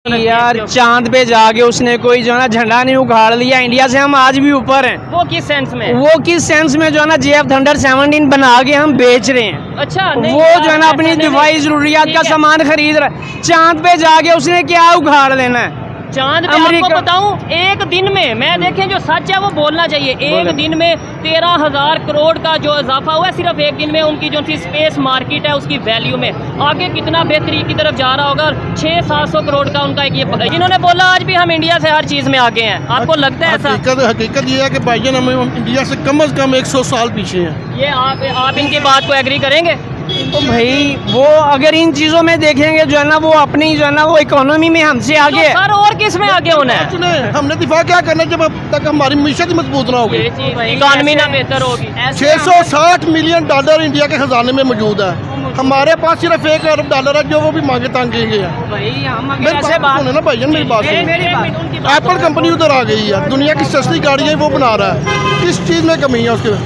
यार चांद पे जाके उसने कोई जो है ना झंडा नहीं उखाड़ लिया। इंडिया से हम आज भी ऊपर हैं। वो किस सेंस में? वो किस सेंस में जो है ना JF थंडर 17 बना के हम बेच रहे हैं। अच्छा नहीं, वो जो है ना अपनी दिफाई जरूरियात का सामान खरीद रहा है। चांद पे जाके उसने क्या उखाड़ लेना है? चांद पे आपको बताऊं, एक दिन में मैं देखें जो सच है वो बोलना चाहिए। एक दिन में 13,000 करोड़ का जो इजाफा हुआ है सिर्फ एक दिन में। उनकी जो सी स्पेस मार्केट है उसकी वैल्यू में आगे कितना बेहतरी की तरफ जा रहा होगा। 600-700 करोड़ का उनका एक ये जिन्होंने बोला आज भी हम इंडिया से हर चीज़ में आगे हैं। आपको लगता है ऐसा? हकीकत ये है कि भाईजान हम इंडिया से कम अज़ कम 100 साल पीछे हैं। ये आप इनकी बात को एग्री करेंगे? तो भाई वो अगर इन चीजों में देखेंगे जो है ना वो अपनी जो है ना वो इकोनॉमी में हमसे आगे है। सर और किस में आगे होना है? हमने दिफा क्या करना जब अब तक हमारी मीशत मजबूत ना होगी, इकोनॉमी ना बेहतर होगी। 660 मिलियन डॉलर इंडिया के खजाने में मौजूद है। हमारे पास सिर्फ $1 अरब है जो वो भी मांगे तांगेंगे हैं। भाई हम मेरी बात सुने ना भाईजान, मेरी बात सुने। एप्पल कंपनी उधर आ गई है, दुनिया की सस्ती गाड़ियाँ वो बना रहा है। किस चीज़ में कमी है उसके?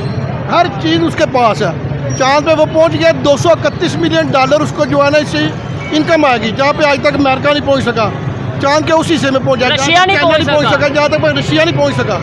हर चीज़ उसके पास है। चांद पे वो पहुंच गया। 231 मिलियन डॉलर उसको जो है ना इससे इनकम आएगी, जहाँ पे आज तक अमेरिका नहीं पहुंच सका। चांद के उस हिस्से में पहुंचा, रशिया नहीं पहुंच सका, जहाँ तक रशिया नहीं पहुंच सका।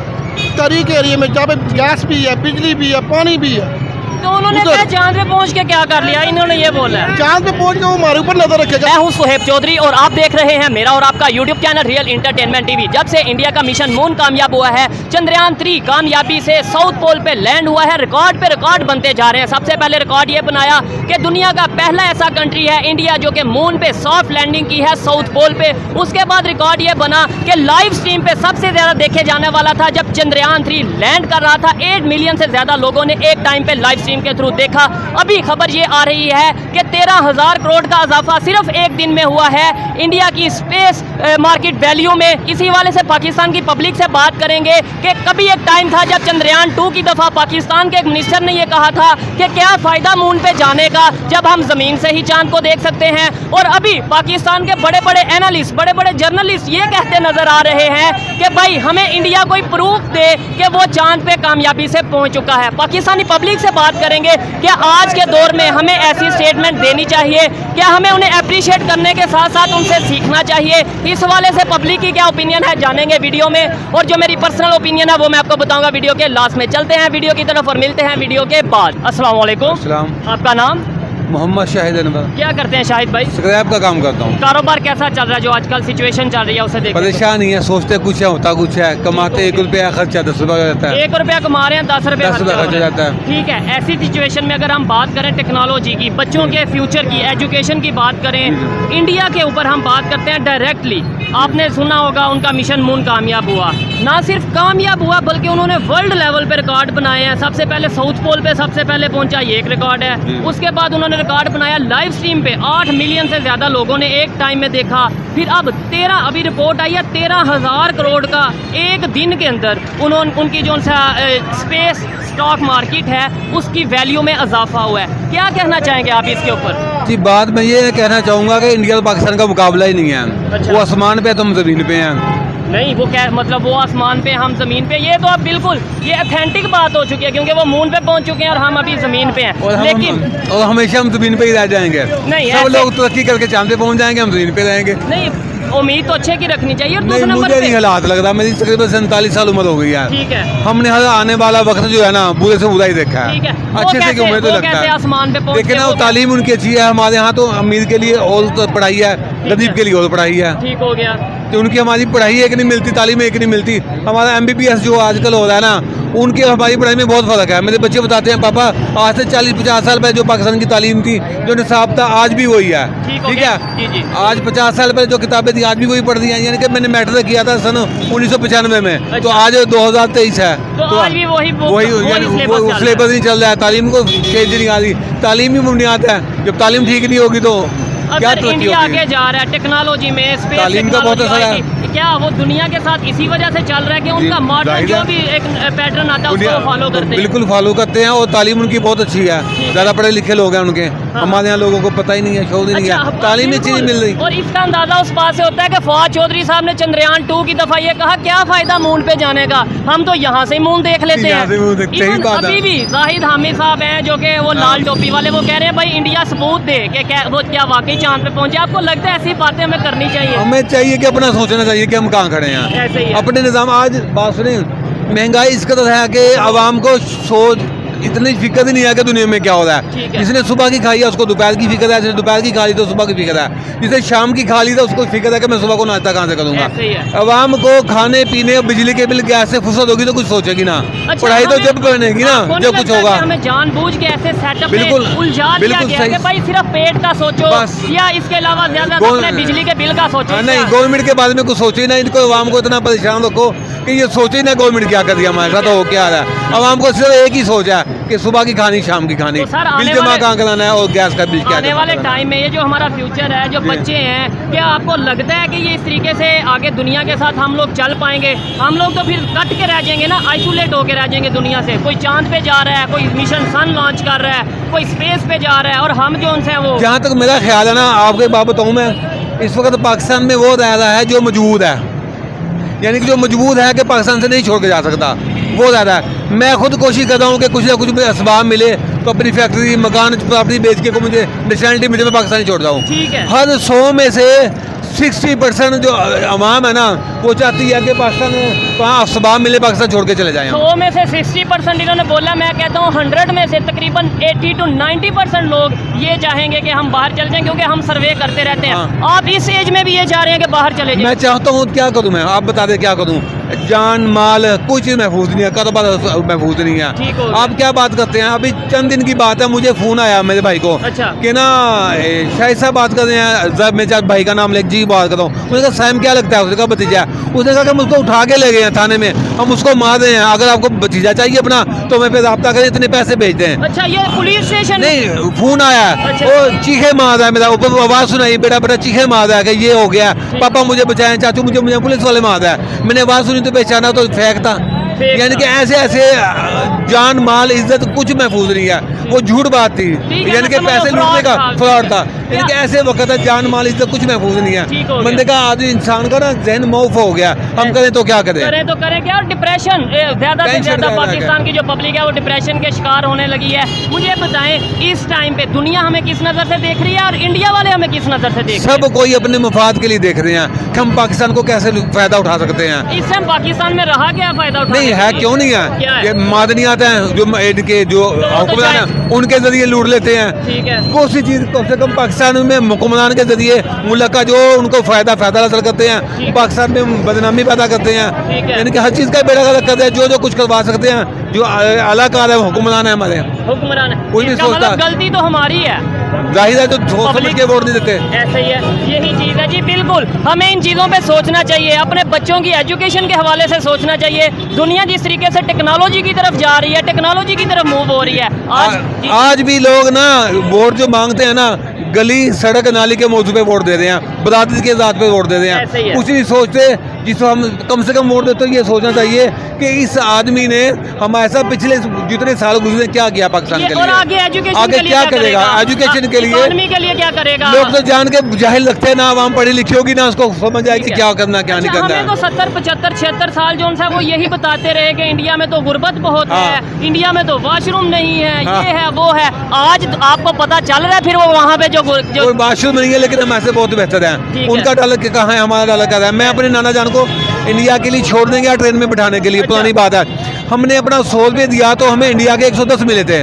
तरीक एरिया में जहाँ पे गैस भी है, बिजली भी है, पानी भी है। तो उन्होंने क्या चांद पे पहुंच के क्या कर लिया? इन्होंने ये बोला है चांद पे पहुंच के वो हमारे ऊपर नजर रखेगा। मैं हूं सुहेब चौधरी और आप देख रहे हैं मेरा और आपका YouTube channel real entertainment TV. जब से इंडिया का मिशन मून कामयाब हुआ है, चंद्रयान 3 कामयाबी से साउथ पोल पे लैंड हुआ है, रिकॉर्ड पे रिकॉर्ड बनते जा रहे हैं। सबसे पहले रिकॉर्ड ये बनाया कि दुनिया का पहला ऐसा कंट्री है इंडिया जो कि मून पे सॉफ्ट लैंडिंग की है साउथ पोल पे। उसके बाद रिकॉर्ड ये बना कि लाइव स्ट्रीम पे सबसे ज्यादा देखे जाने वाला था जब चंद्रयान 3 लैंड कर रहा था। 8 मिलियन से ज्यादा लोगों ने एक टाइम पे लाइव स्ट्रीम के थ्रू देखा। अभी खबर ये आ रही है कि 13,000 करोड़ का इजाफा सिर्फ एक दिन में हुआ है इंडिया की स्पेस मार्केट वैल्यू में। इसी वाले से पाकिस्तान की पब्लिक से बात करेंगे कि कभी एक टाइम था जब चंद्रयान 2 की दफा पाकिस्तान के एक मिनिस्टर ने यह कहा था कि क्या फायदा मून पे जाने का जब हम जमीन से ही चांद को देख सकते हैं। और अभी पाकिस्तान के बड़े बड़े एनालिस्ट, बड़े बड़े जर्नलिस्ट ये कहते नजर आ रहे हैं कि भाई हमें इंडिया कोई प्रूफ दे कि वो चांद पे कामयाबी से पहुंच चुका है। पाकिस्तानी पब्लिक से बात करेंगे क्या आज के दौर में हमें ऐसी स्टेटमेंट देनी चाहिए, क्या हमें उन्हें अप्रिशिएट करने के साथ साथ उनसे सीखना चाहिए। इस हवाले से पब्लिक की क्या ओपिनियन है जानेंगे वीडियो में। और जो मेरी पर्सनल ओपिनियन है वो मैं आपको बताऊंगा वीडियो के लास्ट में। चलते हैं वीडियो की तरफ और मिलते हैं वीडियो के बाद। अस्सलाम वालेकुम। आपका नाम? मोहम्मद शाहिद अनवर। क्या करते हैं शाहिद भाई? स्क्रैप का काम करता हूँ। कारोबार कैसा चल रहा है जो आजकल सिचुएशन चल रही है उसे देख? परेशान नहीं है, सोचते कुछ है होता कुछ है। कमाते 1 रुपया, खर्चा 10 रुपया हो जाता है। 1 रुपया कमा रहे हैं, 10 रुपया खर्चा हो जाता है। ठीक है, ऐसी सिचुएशन में अगर हम बात करें टेक्नोलॉजी की, बच्चों के फ्यूचर की, एजुकेशन की बात करें, इंडिया के ऊपर हम बात करते हैं डायरेक्टली। आपने सुना होगा उनका मिशन मून कामयाब हुआ। ना सिर्फ कामयाब हुआ बल्कि उन्होंने वर्ल्ड लेवल पे रिकॉर्ड बनाए हैं। सबसे पहले साउथ पोल पे सबसे पहले पहुंचा, ये एक रिकॉर्ड है। उसके बाद उन्होंने रिकॉर्ड बनाया लाइव स्ट्रीम पे 8 मिलियन से ज्यादा लोगों ने एक टाइम में देखा। फिर अब 13 अभी रिपोर्ट आई है 13,000 करोड़ का एक दिन के अंदर उनकी जो स्पेस स्टॉक मार्केट है उसकी वैल्यू में इजाफा हुआ है। क्या कहना चाहेंगे आप इसके ऊपर? जी बात मैं ये कहना चाहूँगा कि इंडिया और पाकिस्तान का मुकाबला ही नहीं है। अच्छा। वो आसमान पे तो हम जमीन पे हैं। नहीं वो क्या मतलब, वो आसमान पे हम जमीन पे, ये तो अब बिल्कुल ये ऑथेंटिक बात हो चुकी है क्योंकि वो मून पे पहुंच चुके हैं और हम अभी जमीन पे हैं। और हमेशा हम जमीन पे ही रह जाएंगे। नहीं, सब लोग तरक्की करके चांद पे पहुंच जाएंगे, हम जमीन पे रहेंगे। नहीं, उम्मीद तो अच्छे की रखनी चाहिए। और दूसरे नंबर मुझे पे नहीं हालात लग रहा, मेरी तकरीबन 47 साल उम्र हो गई है। ठीक है, हमने हर आने वाला वक्त जो है ना बुरे से बुरा ही देखा है। ठीक है, अच्छे से उम्मीद तो लगता है आसमान पे पहुंचे। लेकिन वो तालीम उनकी अच्छी है। हमारे यहाँ तो अमीर के लिए और तो पढ़ाई है, गरीब के लिए और पढ़ाई है। ठीक हो गया। तो उनकी हमारी पढ़ाई एक नहीं मिलती, तालीम एक नहीं मिलती। हमारा MBBS जो आजकल हो रहा है ना, उनकी हमारी पढ़ाई में बहुत फ़र्क है। मेरे बच्चे बताते हैं पापा आज से 40-50 साल पहले जो पाकिस्तान की तालीम थी, जो निसाब था, आज भी वही है। ठीक है, आज 50 साल पहले जो किताबें थी आज भी वही पढ़ दी हैं। यानी कि मैंने मैट्रिक किया था सन 1995 में। तो आज 2023 है तो आज भी वही सिलेबस नहीं चल रहा है। तालीम को चेंज नहीं आ रही, तालीम ही बुनियाद है। जब तालीम ठीक नहीं होगी तो क्या इंडिया आगे जा रहा है टेक्नोलॉजी में, स्पेस तालीम का बहुत असर है। क्या वो दुनिया के साथ इसी वजह से चल रहा है कि उनका मॉडर्न जो भी एक पैटर्न आता है उसको फॉलो करते हैं? बिल्कुल फॉलो करते हैं और तालीम उनकी बहुत अच्छी है। ज़्यादा पढ़े लिखे लोग हैं उनके। हमारे यहाँ लोगों को पता ही नहीं है, शोध ही नहीं है, तालीम ही चीज़ मिल रही। और इसका अंदाजा उस बात से होता है कि फवाद चौधरी साहब ने चंद्रयान 2 की दफा ये कहा, क्या फायदा मून पे जाने का, हम तो यहाँ से ही मून देख लेते हैं। Even अभी भी जाहिद हामिद साहब हैं जो कि वो लाल टोपी वाले, वो कह रहे हैं भाई इंडिया सबूत दे कि वो क्या वाकई चांद पे पहुंचे। आपको लगता है ऐसी बातें हमें करनी चाहिए? हमें चाहिए कि अपना सोचना चाहिए कि हम कहाँ खड़े हैं, ऐसे ही है। अपने निज़ाम। आज बात सुनी, महंगाई इस कदर है कि आवाम को सोच इतनी फिक्र ही नहीं है कि दुनिया में क्या हो रहा है। जिसने सुबह की खाई है उसको दोपहर की फिक्र है, जिसने दोपहर की खा ली तो सुबह की फिक्र है, जिसने शाम की खा ली तो उसको फिक्र है कि मैं सुबह को नाश्ता कहाँ से करूँगा। आवाम को खाने पीने बिजली के बिल गैस से फुर्सत होगी तो कुछ सोचेगी ना। पढ़ाई तो जब बनेगी ना जब कुछ होगा। हमें जानबूझ के ऐसे सेटअप बिल्कुल उलझा दिया गया है कि भाई सिर्फ पेट का सोचो या इसके अलावा ज्यादा अपने बिजली के बिल का सोचो। नहीं, गवर्नमेंट के बारे में कुछ सोचे ना, इनको आवाम को इतना परेशान रखो कि ये सोचे ना गवर्नमेंट क्या कर दिया हमारे साथ, हो क्या रहा है। आवाम को सिर्फ एक ही सोच है कि सुबह की खानी शाम की खानी, बिल जमा कहाँ कराना है और गैस का बिल क्या आने वाले टाइम में ये जो हमारा फ्यूचर है, जो बच्चे हैं, क्या आपको लगता है कि ये इस तरीके से आगे दुनिया के साथ हम लोग चल पाएंगे? हम लोग तो फिर कट के रह जाएंगे ना, आइसोलेट होके रह जाएंगे दुनिया से। कोई चांद पे जा रहा है, कोई मिशन सन लॉन्च कर रहा है, कोई स्पेस पे जा रहा है, और हम जो उनसे वो, जहाँ तक मेरा ख्याल है ना, आपको बात बताऊँ मैं, इस वक्त पाकिस्तान में वो रह रहा है जो मजबूत है, यानी कि जो मजबूत है कि पाकिस्तान से नहीं छोड़ के जा सकता, वो ज़्यादा है। मैं खुद कोशिश कर रहा हूँ कि कुछ ना कुछ असबाब मिले तो अपनी फैक्ट्री मकान प्रॉपर्टी बेच के को मुझे नेशनलिटी मुझे मैं पाकिस्तान छोड़ जाऊँ। हर 100 में से 60% जो अवाम है ना वो चाहती है कि पाकिस्तान कहाँ असबाब मिले पाकिस्तान छोड़ के चले जाएं। 100 में से 60% इन्होंने बोला, मैं कहता हूँ 100 में से तकरीबन 80 to 90% लोग ये चाहेंगे कि हम बाहर चल जाएं, क्योंकि हम सर्वे करते रहते हैं। हाँ। आप इस एज में भी ये चाह रहे हैं कि बाहर चले जाएं? मैं चाहता हूँ, क्या करूँ मैं, आप बता दें क्या करूँ। जान माल कोई चीज़ महफूज नहीं है, कारोबार महफूज नहीं है। आप क्या बात करते हैं? अभी चंद दिन की बात है, मुझे फ़ोन आया मेरे भाई को कि ना शाहिद साहब बात कर रहे हैं, जब मैं भाई का नाम ले जी बात कर रहा हूँ। उसने कहा सैम क्या लगता है? उसने कहा भतीजा। उसने कहा कि हम उसको उठा के ले गए हैं थाने में, हम उसको मार रहे हैं, अगर आपको भतीजा चाहिए अपना तो मैं फिर रब्ता करें, इतने पैसे भेज दें। अच्छा, ये पुलिस स्टेशन नहीं, फ़ोन आया, वो चीखे मार रहा है, मेरा ऊपर आवाज़ सुनाई, बेटा बेटा चीखे मार रहा है कि ये हो गया, पापा मुझे बचाएं, चाचू मुझे पुलिस वाले मार रहा है। मैंने आवाज़ सुनी तो पहचाना तो फेंक था। यानी कि ऐसे ऐसे जान माल इज्जत कुछ महफूज नहीं है, वो झूठ बात थी, यानी कि पैसे लूटने का फ्रॉड था। यानी कि ऐसे वक्त है जान माल इज्जत कुछ महफूज नहीं है। बंदे का आदमी इंसान का ना जहन मौफ हो गया, हम करें तो क्या करें? करें तो करें क्या? और डिप्रेशन ज्यादा से ज्यादा पाकिस्तान की जो पब्लिक है वो डिप्रेशन के शिकार होने लगी है। मुझे बताएं इस टाइम पे दुनिया हमें किस नज़र से देख रही है और इंडिया वाले हमें किस नज़र से देख रहे हैं? सब कोई अपने मफाद के लिए देख रहे हैं कि हम पाकिस्तान को कैसे फ़ायदा उठा सकते हैं। इससे हम पाकिस्तान में रहा क्या फ़ायदा उठा नहीं है, क्यों नहीं है? ये मादनियात हैं जो इनके जो हुक्मरान हैं उनके जरिए लूट लेते हैं। ठीक है, कौन सी चीज़ कम से कम पाकिस्तान में हुक्मरान के जरिए मुल्क का जो उनको फ़ायदा हासिल करते हैं, पाकिस्तान में बदनामी पैदा करते हैं, यानी कि हर चीज़ का बेड़ा गर्क करते हैं। जो कुछ करवा सकते हैं, जो अलाकार है हुक्मरान है, हमारे हुक्मरान है, कोई नहीं सोचता। गलती तो हमारी है, जाहिर है, जो समझ के वोट नहीं देते। ऐसे ही है, यही चीज़ है जी। बिल्कुल हमें इन चीज़ों पे सोचना चाहिए, अपने बच्चों की एजुकेशन के हवाले से सोचना चाहिए। दुनिया जिस तरीके से टेक्नोलॉजी की तरफ जा रही है, टेक्नोलॉजी की तरफ मूव हो रही है, आज भी लोग ना वोट जो मांगते हैं ना, गली सड़क नाली के मौजू पे वोट दे रहे हैं, बरादरी के जात पे वोट दे रहे हैं। उसी सोचते जिसको हम कम से कम वोट देते, ये सोचना चाहिए कि इस आदमी ने हमारे साथ पिछले जितने साल गुजरे क्या किया पाकिस्तान के लिए, और आगे एजुकेशन आगे क्या करेगा, एजुकेशन के लिए, इकोनॉमी के लिए क्या करेगा। लोग तो जान के जाहिल लगते हैं ना, आवाम पढ़ी लिखी होगी ना, उसको समझ आएगी क्या करना क्या नहीं करना। हमें तो 70, 75, 76 साल जो है वो यही बताते रहे कि इंडिया में तो गुर्बत बहुत है, इंडिया में तो वॉशरूम नहीं है, ये है वो है। आज आपको पता चल रहा है फिर वो वहाँ पे जो वॉशरूम नहीं है, लेकिन हम ऐसे बहुत बेहतर हैं। उनका डॉलर कहाँ है, हमारा डॉलर कहाँ है। मैं अपने नाना जान को इंडिया के लिए छोड़ देंगे या ट्रेन में बिठाने के लिए, पुरानी बात है। हमने अपना 100 रुपये दिया तो हमें इंडिया के 110 मिले थे,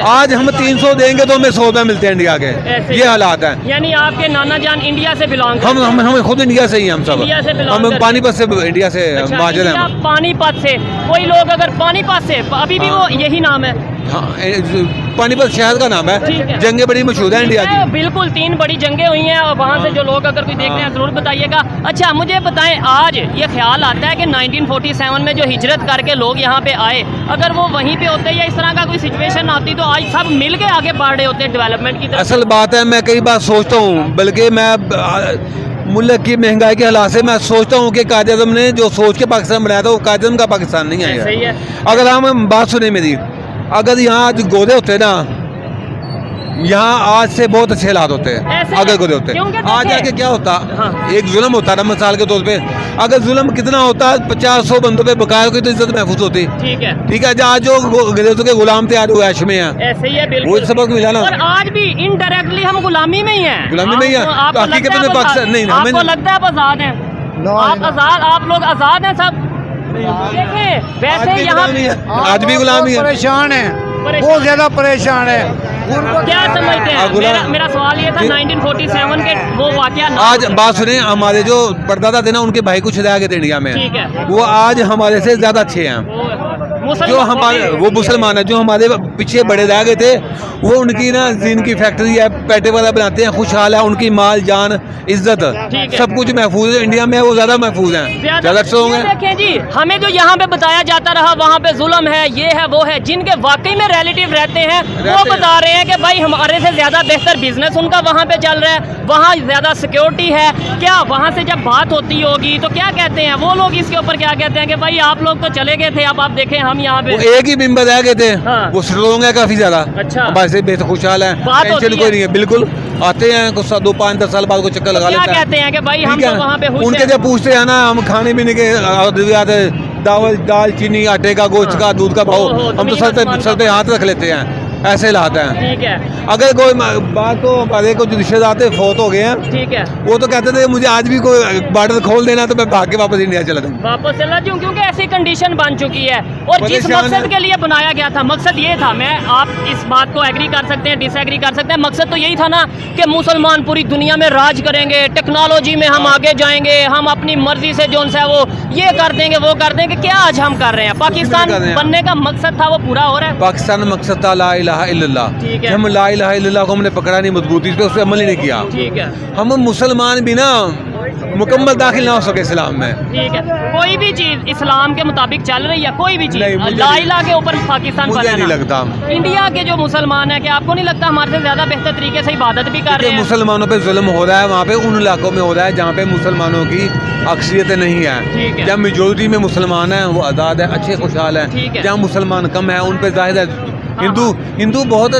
आज हम 300 देंगे तो हमें 100 रुपये मिलते हैं इंडिया के। ये हालात हैं। यानी आपके नाना जान इंडिया से बिलोंग, हम खुद इंडिया से ही, हम सब हम पानीपत से, इंडिया से महाजन हैं। पानीपत से कोई लोग अगर पानीपत से, अभी भी वो यही नाम है, पानीपत शहर का नाम है, जंगें बड़ी मशहूर है इंडिया की। बिल्कुल 3 बड़ी जंगें हुई हैं, और वहाँ से जो लोग अगर कोई देख रहे हैं ज़रूर बताइएगा। अच्छा, मुझे बताएं, आज ये ख्याल आता है कि 1947 में जो हिजरत करके लोग यहाँ पे आए, अगर वो वहीं पे होते या इस तरह का कोई सिचुएशन आती तो आज सब मिल के आगे बढ़ रहे होते डेवलपमेंट की तरफ। असल बात है, मैं कई बार सोचता हूँ, बल्कि मैं मुल्क की महंगाई के हालात से मैं सोचता हूँ कि कायद आज़म ने जो सोच के पाकिस्तान बनाया था वो कायद आज़म का पाकिस्तान नहीं आया। अगर हम बात सुने मेरी, अगर यहाँ आज गोदे होते ना यहाँ आज से बहुत अच्छे हालात होते हैं ऐसे अगर कोई होते क्योंकि आज देखिए- जाके क्या होता हाँ। एक जुल्म होता ना मिसाल के तौर पे, अगर जुल्म कितना होता 50-100 बंदों पे बकाया की तो इज्जत महफूज होती। ठीक है, ठीक है, आज जो अंग्रेजों के गुलाम थे आज वो ऐश में हैं, ऐसे ही है वो बिल्कुल। सबक मिला ना। और आज भी इनडायरेक्टली हम गुलामी में ही हैं। गुलामी में ही हैं। आपको हकीकत लगता है में आप पाकिस्तान- नहीं, हमें आपको नहीं। लगता है आप आजाद हैं? आप आजाद, आप लोग आजाद हैं सब। देखें वैसे यहाँ आज भी गुलामी है। परेशान है, बहुत ज्यादा परेशान है। क्या समझते हैं? मेरा सवाल ये था 1947 के वो वाकया आज बात सुने, हमारे जो परदादा थे ना उनके भाई को छुड़ाया गए थे इंडिया में, ठीक है। वो आज हमारे से ज्यादा अच्छे हैं। जो हमारे वो मुसलमान है, जो हमारे पीछे बड़े रह गए थे, वो उनकी ना जीन की फैक्ट्री है, पैटे वाला बनाते हैं, खुशहाल है, उनकी माल जान इज्जत ठीक है। सब कुछ महफूज है। इंडिया में वो ज्यादा महफूज हैं, ज्यादा स्ट्रॉन्ग ये है। देखें जी, हमें जो यहाँ पे बताया जाता रहा वहाँ पे जुल्म है, ये है वो है, जिनके वाकई में रिलेटिव रहते हैं वो बता रहे हैं कि भाई हमारे से ज्यादा बेहतर बिजनेस उनका वहाँ पे चल रहा है, वहाँ ज्यादा सिक्योरिटी है। क्या वहाँ से जब बात होती होगी तो क्या कहते हैं वो लोग, इसके ऊपर क्या कहते हैं कि भाई आप लोग तो चले गए थे, अब आप देखें हम यहाँ पे। वो एक ही बिम्बर रह गए थे, हाँ। वो स्ट्रॉन्ग है काफी ज्यादा। अच्छा। हमारे से बेहद खुशहाल है, बात होती टेंशन कोई है। नहीं है। बिल्कुल आते हैं कुछ 2-5-10 साल बाद को चक्कर लगा क्या लेते हैं। कहते हैं कि भाई हम ठीक है तो वहाँ पे खुश उनके हैं। जब पूछते हैं ना हम खाने पीने के दाल चीनी आटे का गोश्त का दूध का भाव, ओहो, हम तो सर पे हाथ रख लेते हैं, ऐसे हालात हैं। ठीक है, अगर कोई बात तो हमारे कुछ रिश्तेदार थे फौत हो गए हैं, ठीक है, वो तो कहते थे मुझे आज भी कोई बॉर्डर खोल देना तो मैं भाग के वापस इंडिया चला जाऊँ। वापस चला जाऊँ, क्योंकि ऐसी कंडीशन बन चुकी है। और जिस परेशान मकसद है। के लिए बनाया गया था, मकसद ये था, मैं आप इस बात को एग्री कर सकते हैं, डिसएग्री कर सकते हैं, मकसद तो यही था ना कि मुसलमान पूरी दुनिया में राज करेंगे, टेक्नोलॉजी में हम आगे जाएंगे, हम अपनी मर्जी से जो सा वो ये कर देंगे वो कर देंगे। क्या आज हम कर रहे हैं? पाकिस्तान कर रहे हैं। बनने का मकसद था वो पूरा हो रहा है। पाकिस्तान में मकसद था ला इलाहा इल्लल्लाह। ठीक है। हम ला इलाहा इल्लल्लाह को हमने पकड़ा नहीं मजबूती पे, उस पर अमल ही नहीं किया। ठीक है, हम मुसलमान भी ना मुकम्मल दाखिल ना हो सके इस्लाम में। ठीक है। कोई भी चीज इस्लाम के मुताबिक चल रही है, कोई भी चीज नहीं, मुझे ला नहीं- इलाहा के ऊपर पाकिस्तान मुझे बना नहीं ना। लगता। इंडिया के जो मुसलमान है, क्या आपको नहीं लगता हमारे से ज्यादा बेहतर तरीके से इबादत भी कर रहे हैं? मुसलमानों पे जुल्म हो रहा है वहाँ पे, उन इलाकों में हो रहा है जहाँ पे मुसलमानों की अक्सरियत नहीं ठीक है। है। जहाँ मेजोरिटी में मुसलमान हैं वो आज़ाद है, अच्छे खुशहाल ठीक है। हैं। जहाँ मुसलमान कम है उन पे जाहिर है हिंदू बहुत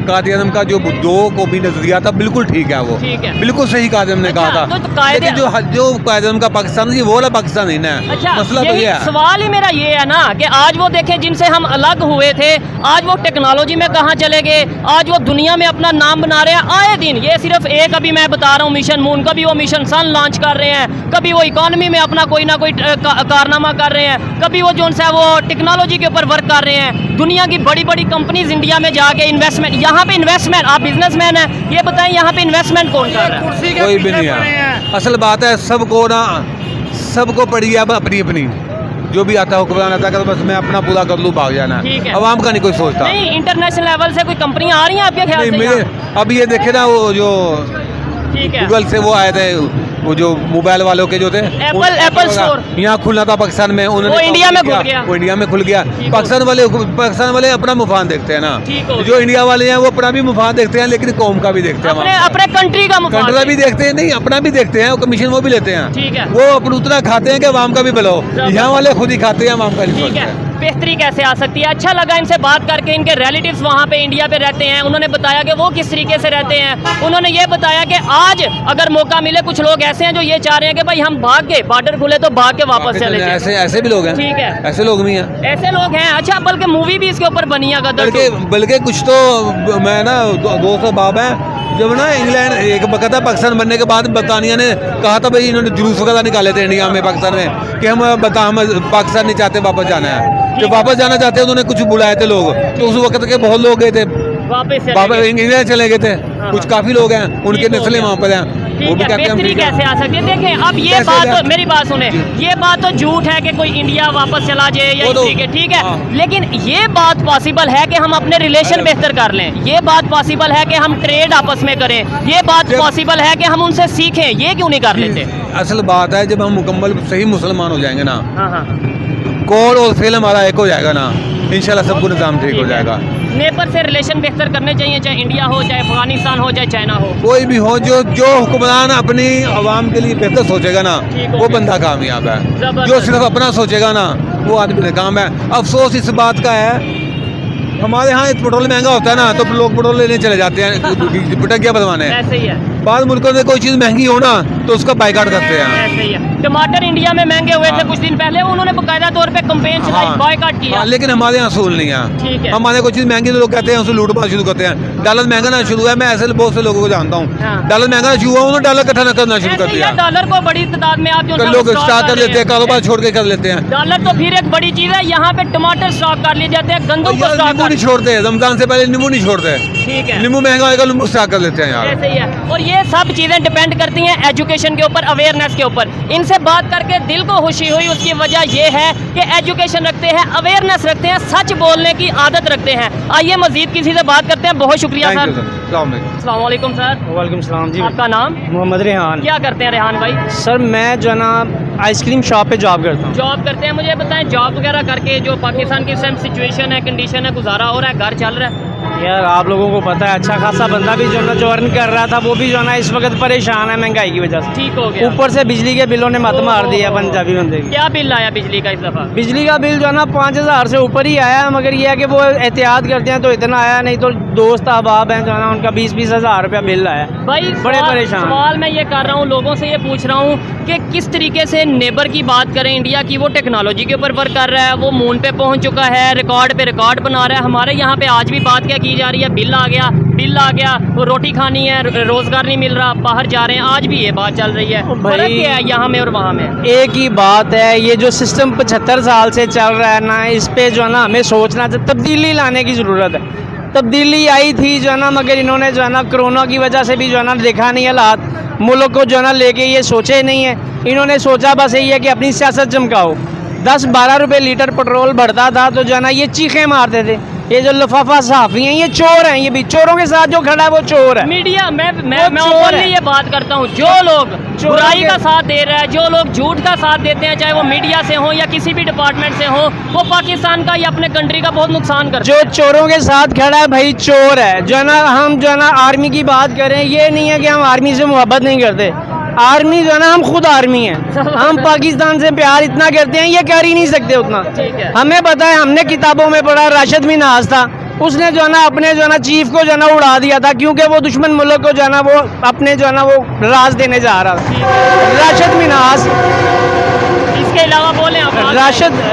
कादियानम का जो बुद्धों को भी नजरिया था बिल्कुल ठीक है, वो ठीक है। बिल्कुल सही कादियानम ने कहा अच्छा, था। तो कायदे- लेकिन जो कादियानम का पाकिस्तान है वो वाला पाकिस्तान नहीं है। अच्छा, मसला तो यही ये है। सवाल ही मेरा ये है ना कि आज वो देखें जिनसे हम अलग हुए थे, आज वो टेक्नोलॉजी में कहाँ चले गए, आज वो दुनिया में अपना नाम बना रहे हैं आए दिन। ये सिर्फ एक अभी मैं बता रहा हूँ मिशन मून, कभी वो मिशन सन लॉन्च कर रहे हैं, कभी वो इकोनॉमी में अपना कोई ना कोई कारनामा कर रहे हैं, कभी वो जो सा वो टेक्नोलॉजी के ऊपर वर्क कर रहे हैं। दुनिया की बड़ी बड़ी कंपनीज इंडिया में जाके इन्वेस्टमेंट, यहाँ पे इन्वेस्टमेंट, आप बिजनेसमैन हैं, ये बताएं यहाँ पे इन्वेस्टमेंट कौन कर रहा है? कोई भी नहीं है। असल बात है सबको पड़ी है अपनी अपनी, जो भी आता है हुक्मरान आता है बस मैं अपना पूरा कर लूँ भाग जाना ठीक है। अवाम का नहीं कोई सोचता। नहीं, इंटरनेशनल लेवल से कोई कंपनियां आ रही हैं आपके ख्याल नहीं से मेरे यहाँ? अब ये देखे ना वो जो ठीक है, गूगल से वो आए थे, वो जो मोबाइल वालों के जो थे एप्पल स्टोर यहाँ खुलना था पाकिस्तान में, उन्होंने वो इंडिया में खुल गया। वो इंडिया में खुल गया। ठीक पाकिस्तान वाले अपना मुफाद देखते हैं ना, ठीक हो जो इंडिया वाले हैं वो अपना भी मुफाद देखते हैं लेकिन कौम का भी देखते हैं, अपने अपने कंट्री का मुफाद कंट्री भी देखते हैं, नहीं अपना भी देखते हैं, कमीशन वो भी लेते हैं। ठीक है। वो अपन उतना खाते हैं कि अवाम का भी भला हो, यहाँ वाले खुद ही खाते हैं, अवाम का नहीं ठीक सोचते है, हैं। बेहतरी कैसे आ सकती है? अच्छा लगा इनसे बात करके, इनके रिलेटिव्स वहाँ पे इंडिया पे रहते हैं, उन्होंने बताया कि वो किस तरीके से रहते हैं। उन्होंने ये बताया कि आज अगर मौका मिले, कुछ लोग ऐसे हैं जो ये चाह रहे हैं कि भाई हम भाग के, बॉर्डर खुले तो भाग के वापस चले जाएं। ऐसे भी लोग हैं, ठीक है। ऐसे लोग भी हैं। ऐसे लोग हैं। अच्छा, बल्कि मूवी भी इसके ऊपर बनी है गदर टू। बल्कि कुछ तो मैं ना दोस्त बाब हैं जब ना इंग्लैंड एक बकायदा पाकिस्तान बनने के बाद बरतानिया ने कहा था भाई, इन्होंने जुलूस वगैरह निकाले थे इंडिया में पाकिस्तान में कि हम पाकिस्तान नहीं चाहते, वापस जाना है। जब वापस जाना चाहते हैं उन्होंने कुछ बुलाए थे लोग, तो उस वक्त के बहुत लोग गए थे वापस इंग्लैंड चले गए थे। कुछ काफी लोग हैं, उनके ठीक हो नस्लें गया। वहाँ पर हैं, वो भी कहते हैं हम बेहतरी ठीक हैं। कैसे आ सकती है? देखें अब ये कैसे बात क्या? तो, मेरी बात सुने, ये बात तो झूठ है कि कोई इंडिया वापस चला जाए या वो तो- इसी के, ठीक है, हाँ। लेकिन ये बात पॉसिबल है कि हम अपने रिलेशन बेहतर कर लें, ये बात पॉसिबल है कि हम ट्रेड आपस में करें, ये बात पॉसिबल है कि हम उनसे सीखें, ये क्यों नहीं कर लेते? असल बात है जब हम मुकम्मल सही मुसलमान हो जाएंगे ना, हाँ हाँ, कौल और फेल हमारा एक हो जाएगा ना, इंशाल्लाह सबको निज़ाम ठीक हो जाएगा। नेबर से रिलेशन बेहतर करने चाहिए, चाहे इंडिया हो, चाहे अफगानिस्तान हो, चाहे चाइना हो। कोई भी हो, जो हुक्मरान अपनी आवाम के लिए बेहतर सोचेगा ना, ठीक हो वो गया। बंदा कामयाब है। जबरदस्त। जो सिर्फ अपना सोचेगा ना, वो आदमी नाकाम है। अफसोस इस बात का है हमारे यहाँ पेट्रोल महंगा होता है ना तो लोग पेट्रोल लेने चले जाते हैं टंकियाँ बनवाने। ऐसे ही है, बाद मुल्कों में कोई चीज़ महंगी हो ना तो उसका बाइकाट करते हैं। ऐसे ही है। टमाटर इंडिया में महंगे हुए थे कुछ दिन पहले, उन्होंने बाकायदा तौर पे कंपेन चलाई, बॉयकॉट किया। लेकिन हमारे यहाँ असूल नहीं ठीक है। है। हमारे कोई चीज़ महंगी तो लोग कहते हैं उसे लूट मार शुरू करते हैं। डॉलर महंगा ना शुरू है, मैं ऐसे बहुत से लोगों को जानता हूँ डॉलर महंगा शुरू हुआ उन्होंने डॉलर इकट्ठा करना शुरू कर दिया। डॉलर को बड़ी तादाद में आप जो तो लोग स्टॉक कर लेते हैं, कारोबार छोड़ के कर लेते हैं। डॉलर तो फिर एक बड़ी चीज है, यहाँ पे टमाटर स्टॉक कर लिए जाते हैं, गंदम को स्टॉक नींबू नहीं छोड़ते, रमजान से पहले नींबू नहीं छोड़ते। ठीक है, नींबू महंगा होगा नींबू स्टॉक कर लेते हैं यार। ऐसे ही है। और ये सब चीजें डिपेंड करती हैं एजुकेशन के ऊपर, अवेयरनेस के ऊपर। इनसे बात करके दिल को खुशी हुई, उसकी वजह ये है कि एजुकेशन रखते हैं, अवेयरनेस रखते हैं, सच बोलने की आदत रखते हैं। आइए मजीद किसी से बात करते हैं। बहुत शुक्रिया सर। अस्सलाम वालेकुम सर। वालेकुम सलाम जी। आपका नाम? मोहम्मद रेहान। क्या करते हैं रेहान भाई? सर मैं जो है ना आइसक्रीम शॉप पे जॉब करता हूँ। जॉब करते हैं। मुझे बताएं, जॉब वगैरह करके जो पाकिस्तान की सेम सिचुएशन है, कंडीशन है, गुजारा हो रहा है, घर चल रहा है? यार आप लोगों को पता है, अच्छा खासा बंदा भी जो है ना जो अर्न कर रहा था वो भी जो है ना इस वक्त परेशान है महंगाई की वजह से। ठीक हो गया। ऊपर से बिजली के बिलों ने मत मार दिया पंजाबी बंदे की। क्या बिल आया बिजली का इस दफा? बिजली का बिल जो है ना 5000 से ऊपर ही आया, मगर ये है कि वो एहतियात करते हैं तो इतना आया, नहीं तो दोस्त अहबाब हैं जो है ना उनका 20-20 हज़ार रुपया बिल आया। भाई बड़े परेशान। सवाल मैं ये कर रहा हूँ, लोगों से ये पूछ रहा हूँ कि किस तरीके से नेबर की बात करें इंडिया की, वो टेक्नोलॉजी के ऊपर वर्क कर रहा है, वो मून पे पहुंच चुका है, रिकॉर्ड पे रिकॉर्ड बना रहा है। हमारे यहाँ पे आज भी बात क्या की जा रही है, बिल आ गया, वो रोटी खानी है, रोजगार नहीं मिल रहा, बाहर जा रहे हैं, आज भी ये बात चल रही है। फर्क क्या है यहाँ में और वहाँ में? एक ही बात है, ये जो सिस्टम 75 साल से चल रहा है ना, इस पे जो है ना हमें सोचना चाहिए, तब्दीली लाने की ज़रूरत है। तब्दीली आई थी जो है ना, मगर इन्होंने जो है ना कोरोना की वजह से भी जो है ना देखा नहीं हालात, मुल्क को जो है ना लेके ये सोचे नहीं है। इन्होंने सोचा बस यही है कि अपनी सियासत चमकाओ। 10-12 रुपये लीटर पेट्रोल बढ़ता था तो जो है ना ये चीखें मारते थे, ये जो लफाफा सहाफ़ी हैं ये चोर हैं, ये भी चोरों के साथ जो खड़ा है वो चोर है। मीडिया मैं ओपनली ये बात करता हूँ, जो लोग बुराई का साथ दे रहा है, जो लोग झूठ का साथ देते हैं, चाहे वो मीडिया से हो या किसी भी डिपार्टमेंट से हो, वो पाकिस्तान का या अपने कंट्री का बहुत नुकसान करते हैं। जो चोरों के साथ खड़ा है भाई चोर है। जो है ना हम जो है ना आर्मी की बात करें, ये नहीं है कि हम आर्मी से मोहब्बत नहीं करते, आर्मी जो है ना हम खुद आर्मी हैं। हम पाकिस्तान से प्यार इतना करते हैं ये कर ही नहीं सकते उतना। हमें पता है, हमने किताबों में पढ़ा, राशिद मिन्हाज था, उसने जो है ना अपने जो है ना चीफ को जो है ना उड़ा दिया था, क्योंकि वो दुश्मन मुल्क को जो है ना वो अपने जो है ना वो राज देने जा रहा था। राशिद मिन्हाज, इसके अलावा बोले आप?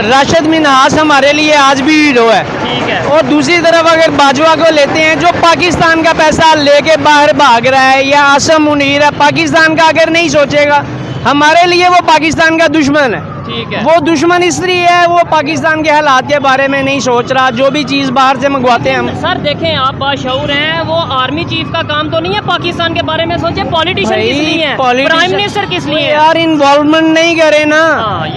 राशिद मिन्हाज हमारे लिए आज भी हीरो है। ठीक है। और दूसरी तरफ अगर बाजवा को लेते हैं, जो पाकिस्तान का पैसा लेके बाहर भाग रहा है, या आसम मुनीर है, पाकिस्तान का अगर नहीं सोचेगा, हमारे लिए वो पाकिस्तान का दुश्मन है। ठीक है। वो दुश्मन इसलिए है, वो पाकिस्तान के हालात के बारे में नहीं सोच रहा, जो भी चीज़ बाहर से मंगवाते हैं हम। सर देखें, आप बाशऊर हैं, वो आर्मी चीफ का काम तो नहीं है पाकिस्तान के बारे में सोचे। पॉलिटिशियन किस लिए है, प्राइम मिनिस्टर किस लिए है? यार इन्वॉल्वमेंट नहीं करे ना।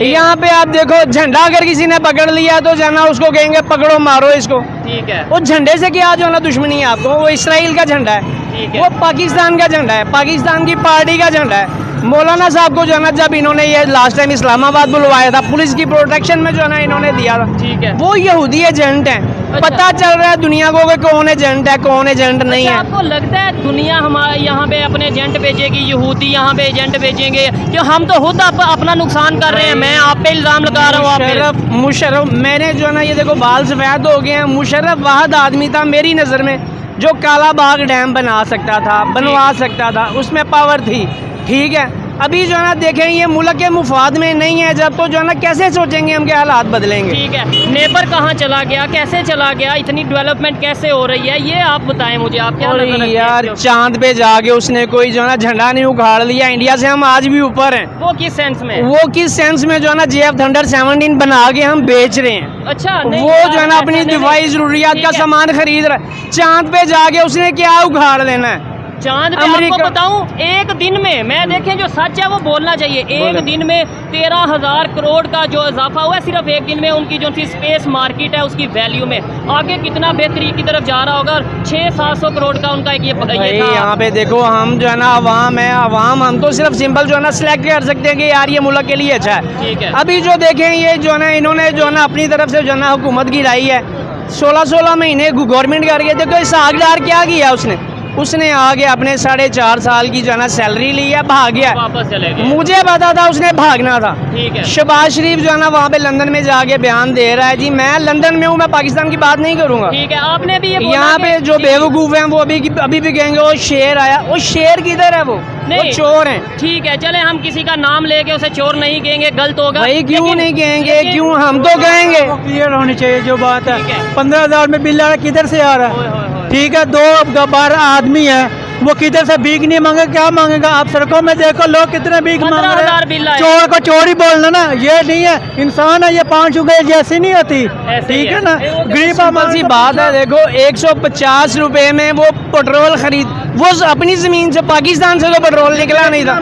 यहाँ पे आप देखो, झंडा अगर किसी ने पकड़ लिया तो जाना उसको कहेंगे पकड़ो मारो इसको। ठीक है। वो झंडे से क्या जो है ना दुश्मनी है आपको, वो इसराइल का झंडा है, वो पाकिस्तान का झंडा है, पाकिस्तान की पार्टी का झंडा है। मौलाना साहब को जो है ना जब इन्होंने ये लास्ट टाइम इस्लामाबाद बुलवाया था, पुलिस की प्रोटेक्शन में जो है ना इन्होंने दिया था। ठीक है। वो यहूदी एजेंट हैं। अच्छा। पता चल रहा है दुनिया को कि कौन एजेंट है कौन एजेंट नहीं है। आपको लगता है दुनिया हमारे यहाँ पे अपने एजेंट भेजेगी, यहूदी यहाँ पे एजेंट भेजेंगे? क्यों, हम तो खुद अपना नुकसान कर रहे हैं। मैं आप पे इल्जाम लगा रहा हूँ। मुशर्रफ मैंने जो है ना ये देखो बाल सफेद हो गए हैं। मुशर्रफ वाहद आदमी था मेरी नज़र में जो काला बाग डैम बना सकता था, बनवा सकता था, उसमें पावर थी। ठीक है, अभी जो है ना देखें ये मुल्क के मुफाद में नहीं है, जब तो जो है ना कैसे सोचेंगे हम के हालात बदलेंगे। ठीक है। नेबर कहाँ चला गया, कैसे चला गया, इतनी डेवलपमेंट कैसे हो रही है, ये आप बताएं मुझे। आप क्या नजर रखते हैं यार इसके ऊपर? चांद पे जाके उसने कोई जो है ना झंडा नहीं उखाड़ लिया। इंडिया से हम आज भी ऊपर हैं। वो किस सेंस में? वो किस सेंस में जो है ना JF Thunder 17 बना के हम बेच रहे हैं। अच्छा, वो जो है ना अपनी दिफाई जरूरियात का सामान खरीद रहा है। चांद पे जाके उसने क्या उखाड़ लेना है? चांद पे आपको बताऊं, एक दिन में, मैं देखें जो सच है वो बोलना चाहिए, एक दिन में 13,000 करोड़ का जो इजाफा हुआ है सिर्फ एक दिन में उनकी जो सी स्पेस मार्केट है उसकी वैल्यू में। आगे कितना बेहतरी की तरफ जा रहा होगा। 600-700 करोड़ का उनका एक ये था। यहाँ पे देखो हम जो है ना अवाम है, अवाम हम तो सिर्फ सिंपल जो है ना सिलेक्ट कर सकते हैं कि यार ये मुल्क के लिए अच्छा है। ठीक है। अभी जो देखें ये जो है ना इन्होंने जो है ना अपनी तरफ से जो है ना हुकूमत गिराई है। 16-16 महीने गवर्नमेंट करके देखो, इस आगदार क्या किया उसने, उसने आगे अपने 4.5 साल की जो है ना सैलरी ली है, भाग गया। वापस चले गए। मुझे पता था उसने भागना था। ठीक है। शहबाज शरीफ जो है ना वहाँ पे लंदन में जाके बयान दे रहा है जी मैं लंदन में हूँ, मैं पाकिस्तान की बात नहीं करूँगा। ठीक है, आपने भी ये बोला यहाँ कि- पे जो बेवकूफ़ हैं वो अभी भी कहेंगे वो शेर आया, वो शेर किधर है? वो नहीं। चोर हैं। ठीक है, चले हम किसी का नाम लेके उसे चोर नहीं कहेंगे, गलत होगा। भाई क्यों लेकिन- नहीं कहेंगे? लेकिन- क्यों? हम तो कहेंगे। क्लियर होनी चाहिए जो बात है। ठीक है। 15,000 में बिल आ रहा है, किधर से आ रहा ओए, है? ओए, ओए। ठीक है, 2-12 आदमी है, वो किधर से भीख नहीं मांगे, क्या मांगेगा? आप सड़कों में देखो लोग कितने भीख मांग रहे 15,000 बिल हैं। आए। चोर को चोर ही बोलना ना, ये नहीं है इंसान है, ये 5 उंगली जैसी नहीं होती। ऐसे ही ठीक है है। ना, गरीब सिंपल सी बात है, देखो 150 रुपए में वो पेट्रोल खरीद, वो अपनी जमीन से पाकिस्तान से तो पेट्रोल निकला नहीं था।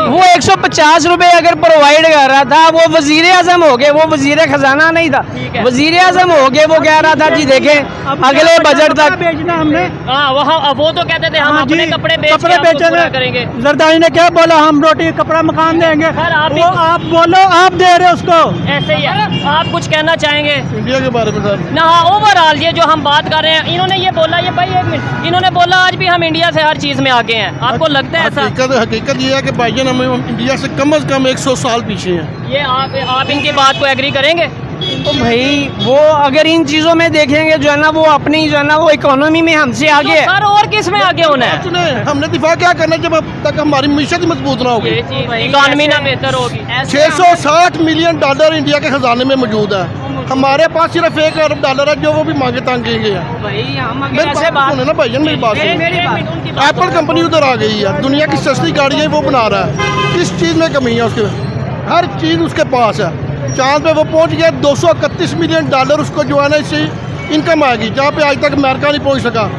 वो 150 रुपए अगर प्रोवाइड कर रहा था, वो वजीर आजम हो गए, वो वजीर खजाना नहीं था, है। वजीर आजम हो गए। वो कह रहा था जी देखें अगले बजट तक बेचना हमने। हाँ, वहाँ वो तो कहते थे हम हाँ अपने जी, कपड़े बेच कपड़े के आपको बेचे पूरा थे। करेंगे। जरदारी ने क्या बोला, हम रोटी कपड़ा मकान देंगे। सर, आप ही- वो आप बोलो, आप दे रहे हो उसको। ऐसे ही है। आप कुछ कहना चाहेंगे इंडिया के बारे में सर, ना? ओवरऑल ये जो हम बात कर रहे हैं, इन्होंने ये बोला, ये भाई 1 मिनट, इन्होंने बोला आज भी हम इंडिया से हर चीज में आगे हैं। आपको लगता है ऐसा? हकीकत ये है कि भाईजान हम इंडिया से कम 100 साल पीछे हैं। ये आप इनकी बात को एग्री करेंगे? तो भाई वो अगर इन चीज़ों में देखेंगे जो है ना वो अपनी जो है ना वो इकोनॉमी में हमसे आगे है। सर और किस में आगे होना है? सुने, हमने दिफा क्या करना है जब अब तक हमारी मीशत ही मजबूत ना होगी। ये चीज इकॉनमी ना बेहतर होगी। 660 मिलियन डॉलर इंडिया के खजाने में मौजूद है। हमारे पास सिर्फ 1 अरब डॉलर है जो वो भी मांगे तांगेंगे हैं। भाई हम अगर मेरी ऐसे बात सुने ना भाईजान, मेरी बात सुने। मेरी बात एप्पल कंपनी उधर आ गई है, दुनिया की सस्ती गाड़ियाँ वो बना रहा है। किस चीज़ में कमी है उसके? हर चीज़ उसके पास है। चांद पे वो पहुंच गया, 231 मिलियन डॉलर उसको जो है ना इससे इनकम आएगी, जहाँ पे आज तक अमेरिका नहीं पहुंच सका।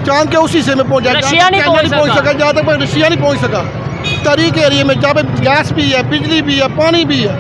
चांद के उसी हिस्से में पहुंचा, रशिया नहीं पहुंच सका, जहाँ तक रशिया नहीं पहुंच सका। तरीक एरिया में जहाँ पे गैस भी है, बिजली भी है, पानी भी है।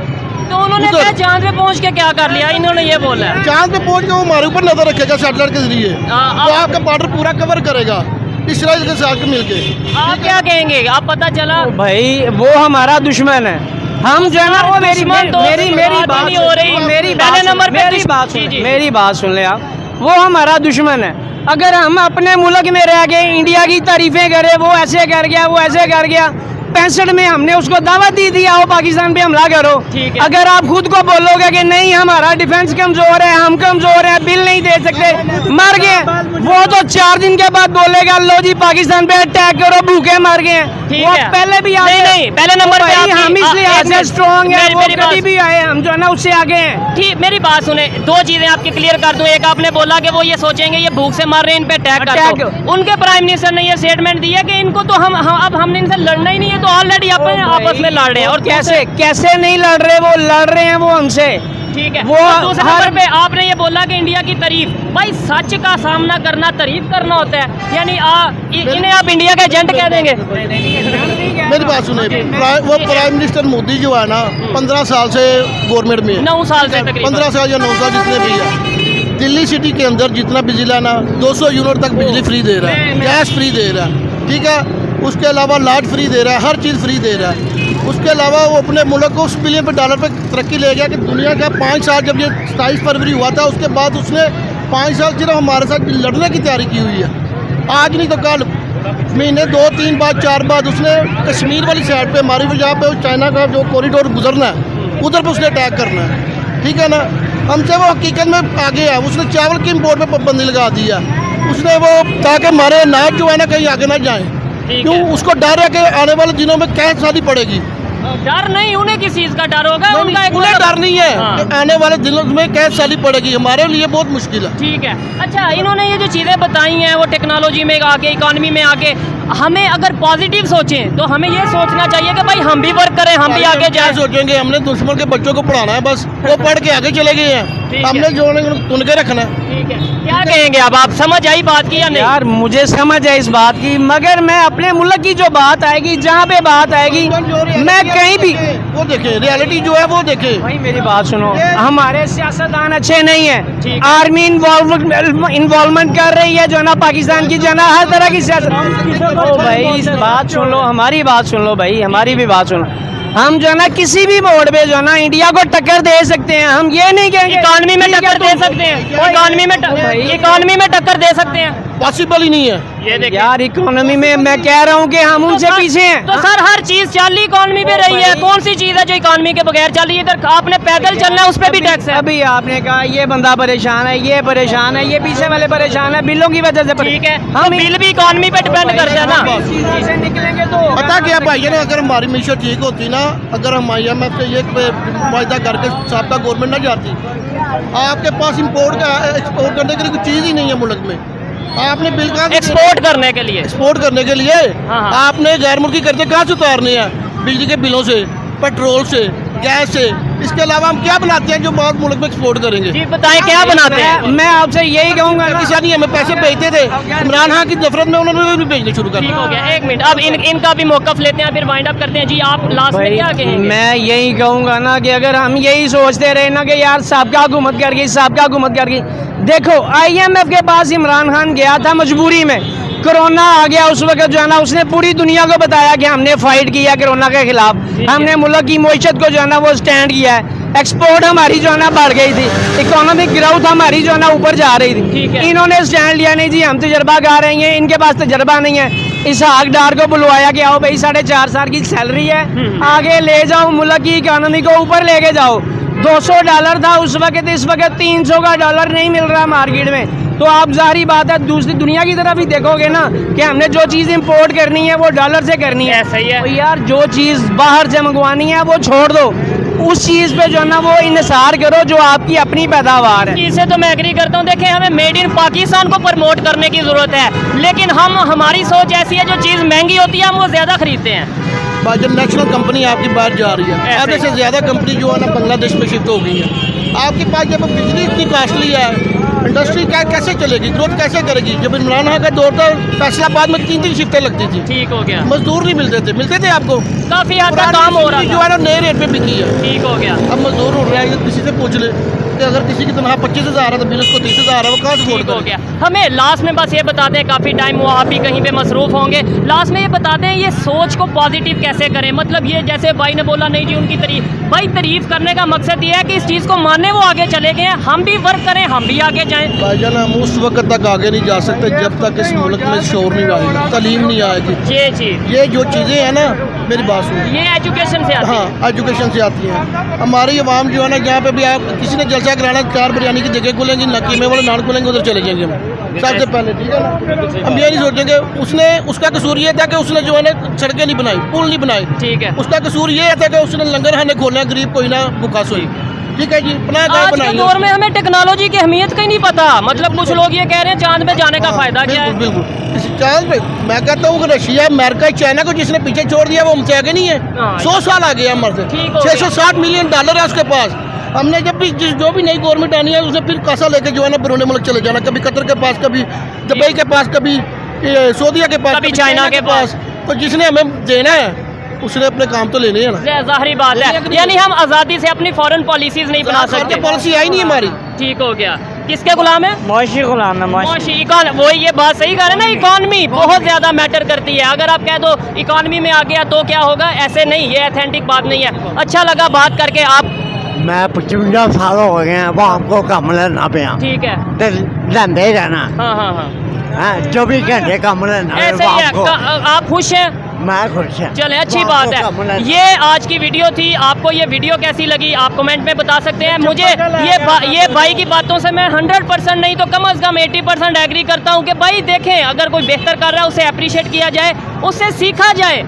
तो उन्होंने उधर- क्या चांद पे पहुंच के क्या कर लिया? इन्होंने ये बोला है। चांद पे पहुंच के वो हमारे ऊपर नजर रखेगा सैटेलाइट के जरिए, हाँ, तो आपका बॉर्डर पूरा कवर करेगा इसराइल के साथ मिलके। आप क्या कहेंगे? आप पता चला भाई वो हमारा दुश्मन है। हम जो है ना वो मेरी दुश्मन तो मेरी मेरी बात बात नहीं हो रही। मेरी पहले बात नंबर पे मेरी दुश्मन- बात जी, सुन जी। मेरी बात सुन ले आप। वो हमारा दुश्मन है। अगर हम अपने मुल्क में रह के इंडिया की तारीफें करें, वो ऐसे कर गया, वो ऐसे कर गया, 65 में हमने उसको दावत दी थी आओ पाकिस्तान पे हमला करो। ठीक है। अगर आप खुद को बोलोगे कि नहीं हमारा डिफेंस कमजोर है, हम कमजोर है, बिल नहीं दे सकते, मर गए, वो तो 4 दिन के बाद बोलेगा लो जी पाकिस्तान पे अटैक करो, भूखे मर गए। ठीक वो है। पहले भी नहीं, पहले नंबर पे भाई आपकी- हम इसलिए आप- आगे स्ट्रॉन्ग है, वो मेरी कभी बात- भी आए हम जो है ना उससे आगे हैं। ठीक, मेरी बात सुने, 2 चीजें आपकी क्लियर कर दूं। एक आपने बोला कि वो ये सोचेंगे ये भूख से मर रहे हैं, इन पे अटैक कर Attack। दो। उनके प्राइम मिनिस्टर ने ये स्टेटमेंट दिया कि इनको तो अब हमने इनसे लड़ना ही नहीं है, तो ऑलरेडी अपने आपस में लड़ रहे हैं। और कैसे कैसे नहीं लड़ रहे? वो लड़ रहे हैं वो हमसे। ठीक है, वो और दूसरे हर- नंबर पे आपने ये बोला कि इंडिया की तारीफ, भाई सच का सामना करना तारीफ करना होता है, यानी इन्हें आप इंडिया के एजेंट कह देंगे? मेरी बात सुने, वो प्राइम मिनिस्टर मोदी जो है ना 15 साल से गवर्नमेंट में है। 9 साल से तकरीबन। 15 साल या 9 साल जितने भी है, दिल्ली सिटी के अंदर जितना बिजली है ना 200 यूनिट तक बिजली फ्री दे रहा है, गैस फ्री दे रहा है। ठीक है, उसके अलावा लाट फ्री दे रहा है, हर चीज़ फ्री दे रहा है। उसके अलावा वो अपने मुल्क को उस बिलियन डॉलर पे तरक्की ले गया कि दुनिया का 5 साल, जब ये 27 फरवरी हुआ था उसके बाद उसने 5 साल सिर्फ हमारे साथ लड़ने की तैयारी की हुई है। आज नहीं तो कल, महीने 2, 3 बाद, 4 बाद उसने कश्मीर वाली साइड पे हमारी जहाँ पे चाइना का जो कॉरिडोर गुजरना है उधर पे उसने अटैक करना है। ठीक है ना, हमसे वो हकीकत में आगे है। उसने चावल की इम्पोर्ट पे पाबंदी लगा दी है उसने, वो ताकि हमारे अनाज जो है ना कहीं आगे ना जाए। क्यों? उसको डर है कि आने वाले दिनों में कैद शादी पड़ेगी। डर नहीं, उन्हें किस चीज का डर होगा? नहीं, उनका एक उन्हें डर नहीं है हाँ। कि आने वाले दिनों में कैद शादी पड़ेगी, हमारे लिए बहुत मुश्किल है। ठीक है। अच्छा, इन्होंने ये जो चीज़ें बताई हैं वो टेक्नोलॉजी में आगे, इकॉनमी में आगे, हमें अगर पॉजिटिव सोचें तो हमें ये सोचना चाहिए कि भाई हम भी वर्क करें, हम भी आगे क्या जाए। सोचेंगे? हमने दुश्मन के बच्चों को पढ़ाना है, बस वो पढ़ के आगे चले गए ठीक हैं, है। हमने जो उनके रखना है। ठीक है, क्या कहेंगे अब आप? समझ आई बात की या नहीं? यार मुझे समझ है इस बात की, मगर मैं अपने मुल्क की जो बात आएगी, जहाँ पे बात आएगी, मैं कहीं भी वो देखे, रियलिटी जो है वो देखे। भाई मेरी बात सुनो, हमारे सियासतदान अच्छे नहीं है। ठीक। आर्मी इन्वॉल्वमेंट कर रही है जो है ना पाकिस्तान की जो है ना हर तरह की सियासत। ओ भाई इस बात सुन लो, हमारी बात सुन लो भाई, हमारी भी बात सुनो। हम जो है ना किसी भी मोड़ पे जो है ना इंडिया को टक्कर दे सकते हैं। हम ये नहीं कहेंगे इकॉनमी में ठीक है, टक्कर दे तुम- सकते हैं, इकॉनमी में टक्कर दे सकते हैं। पॉसिबल ही नहीं है। ये देखिए यार इकोनॉमी में मैं कह रहा हूँ कि हम उनसे पीछे हैं। तो सर हर चीज चल रही इकोनॉमी पे रही है, कौन सी चीज है जो इकोनॉमी के बगैर चल रही है? इधर आपने पैदल चलना है, उस पे भी टैक्स है। अभी आपने कहा ये बंदा परेशान है, ये परेशान है, ये पीछे वाले परेशान है, बिलों की वजह से ठीक है, हम तो बिल भी इकोनॉमी पे डिपेंड करते हैं ना। से निकलेंगे तो पता क्या भाई ना, अगर हमारी मीशत ठीक होती ना, अगर हम IMF से ये वायदा करके साबका गवर्नमेंट ना जाती, आपके पास इंपोर्ट का एक्सपोर्ट करने के लिए कोई चीज़ ही नहीं है मुल्क में। आपने बिल कहाँ से एक्सपोर्ट करने के लिए एक्सपोर्ट करने के लिए हाँ। आपने गैर मुल्की कर्जे कहाँ से उतारने हैं? बिजली के बिलों से, पेट्रोल से, गैस से। इसके अलावा हम क्या बनाते हैं जो बहुत मुल्क में एक्सपोर्ट करेंगे? जी बताएं क्या बनाते हैं? मैं आपसे यही कहूँगा ना, किसान हमें पैसे भेजते थे, इमरान खान की नफरत में उन्होंने भी भेजने शुरू कर ठीक दिया। हो गया, एक मिनट, अब इनका भी मौकफ लेते हैं, फिर वाइंड अप करते हैं। जी आप लास्ट में क्या कहेंगे? मैं यही कहूँगा ना कि अगर हम यही सोचते रहे ना कि यार साबका हुकूमत कर गई, साबका हुकूमत कर गई। देखो IMF के पास इमरान खान गया था मजबूरी में, कोरोना आ गया उस वक्त जो है ना, उसने पूरी दुनिया को बताया कि हमने फाइट किया कोरोना के खिलाफ, हमने मुल्क की मईशत को जो है ना वो स्टैंड किया है, एक्सपोर्ट हमारी जो है ना बढ़ गई थी, इकोनॉमिक ग्रोथ हमारी जो है ना ऊपर जा रही ठीक थी। है। इन्होंने स्टैंड लिया नहीं जी, हम तजर्बा गा रहे हैं, इनके पास तजर्बा नहीं है। इसहाक डार को बुलवाया कि आओ भाई 4.5 साल की सैलरी है, आगे ले जाओ, मुल्क की इकोनॉमी को ऊपर लेके जाओ। $200 था उस वक्त, इस वक्त $300 का डॉलर नहीं मिल रहा मार्केट में। तो आप जाहिर बात है दूसरी दुनिया की तरफ भी देखोगे ना कि हमने जो चीज़ इंपोर्ट करनी है वो डॉलर से करनी है। सही है। तो यार जो चीज़ बाहर से मंगवानी है वो छोड़ दो, उस चीज़ पे जो है ना वो इन्हिसार करो जो आपकी अपनी पैदावार है। इससे तो मैं एग्री करता हूँ। देखें, हमें मेड इन पाकिस्तान को प्रमोट करने की जरूरत है, लेकिन हमारी सोच ऐसी है जो चीज़ महंगी होती है हम वो ज़्यादा खरीदते हैं। जब नेशनल कंपनी आपकी बाहर जा रही है, ऐसे आधे से ज़्यादा कंपनी जो है ना बांग्लादेश में शिफ्ट हो गई है। आपके पास जब बिजली इतनी कॉस्टली है, इंडस्ट्री क्या कैसे चलेगी, ग्रोथ कैसे करेगी? जब इमरान खान का दौर था, फैसलाबाद में 3 शिफ्टें लगती थी, ठीक हो गया, मजदूर नहीं मिलते थे आपको, काफ़ी हद तक काम हो रहा जो था। है ना नए रेट पे बिकी है। ठीक हो गया, अब मजदूर हो रहा है, किसी से पूछ ले कि अगर किसी की तनख्वाह 25,000 है तो बिल उसको 30,000 है, वो कहाँ से ठीक अफोर्ड हो करेगा? गया। हमें लास्ट में बस ये बता दें, काफ़ी टाइम हुआ, आप भी कहीं पे मसरूफ़ होंगे, लास्ट में ये बता दें ये सोच को पॉजिटिव कैसे करें? मतलब ये जैसे भाई ने बोला नहीं जी उनकी तारीफ करने का मकसद ये है कि इस चीज़ को माने वो आगे चले गए हैं, हम भी वर्क करें, हम भी आगे जाएं। भाईजान हम उस वक्त तक आगे नहीं जा सकते जब तक इस मुल्क में शोर नहीं आएगा, तालीम नहीं आएगी। जी जी, ये जो चीज़ें हैं ना, मेरी बात सुनिए, ये एजुकेशन से आती है। हाँ एजुकेशन से आती हैं। हमारी आवाम जो है ना, यहाँ पे भी आप किसी ने जलसा कराना, 4 बिरयानी की जगह खुलेंगी, नकीमे वाले नान खुलेंगे, उधर चले जाएंगे हम सबसे पहले, ठीक है ना? हम ये नहीं सोचेंगे उसका कसूर ये था कि उसने जो है ना सड़कें नहीं बनाई, पुल नहीं बनाए, ठीक है। उसका कसूर ये था कि उसने लंगर खाने खोलना, गरीब कोई ना भूखा सोई, ठीक है जी, अपना आज के दौर में हमें टेक्नोलॉजी की अहमियत का ही नहीं पता। मतलब कुछ लोग ये कह रहे हैं चांद पे जाने का फायदा क्या है? बिल्कुल इस चांद पे मैं कहता हूँ कि रशिया, अमेरिका, चाइना को जिसने पीछे छोड़ दिया वो हमसे आगे नहीं है। हाँ। 100 साल आगे हमारे ठीक से, हो गया। $660 मिलियन है उसके पास। हमने जब भी जो भी नई गवर्नमेंट आनी है उसने फिर कासा लेके जो है ना बरूने मुल्क चले जाना, कभी कतर के पास, कभी दुबई के पास, कभी सऊदीया के पास, कभी चाइना के पास। तो जिसने हमें देना है उसने अपने काम तो लेने हैं ना। जाहिर बात है, यानी हम आज़ादी से अपनी फॉरेन पॉलिसीज नहीं बना सकते। पॉलिसी आई नहीं हमारी। ठीक हो गया। किसके गुलाम है? मौशी गुलाम है, वो ये बात सही कह रहे हैं ना, इकॉनमी बहुत ज़्यादा मैटर करती है। अगर आप कह दो इकॉनमी में आ गया तो क्या होगा, ऐसे नहीं, ये ऑथेंटिक बात नहीं है। अच्छा लगा बात करके। आप मैं 55 साल हो गए हैं, वो हमको कम लेना पिया, ठीक है, तो लेंदे ही रहना हाँ हाँ हाँ, 24 घंटे कम लेना ऐसे ही है। आप खुश हैं? मैं खुश है। चले, अच्छी बात है। ये आज की वीडियो थी। आपको ये वीडियो कैसी लगी आप कमेंट में बता सकते हैं। मुझे ये भाई की बातों से मैं 100% नहीं तो कम से कम 80% एग्री करता हूँ कि भाई देखें, अगर कोई बेहतर कर रहा है उसे अप्रिशिएट किया जाए, उससे सीखा जाए।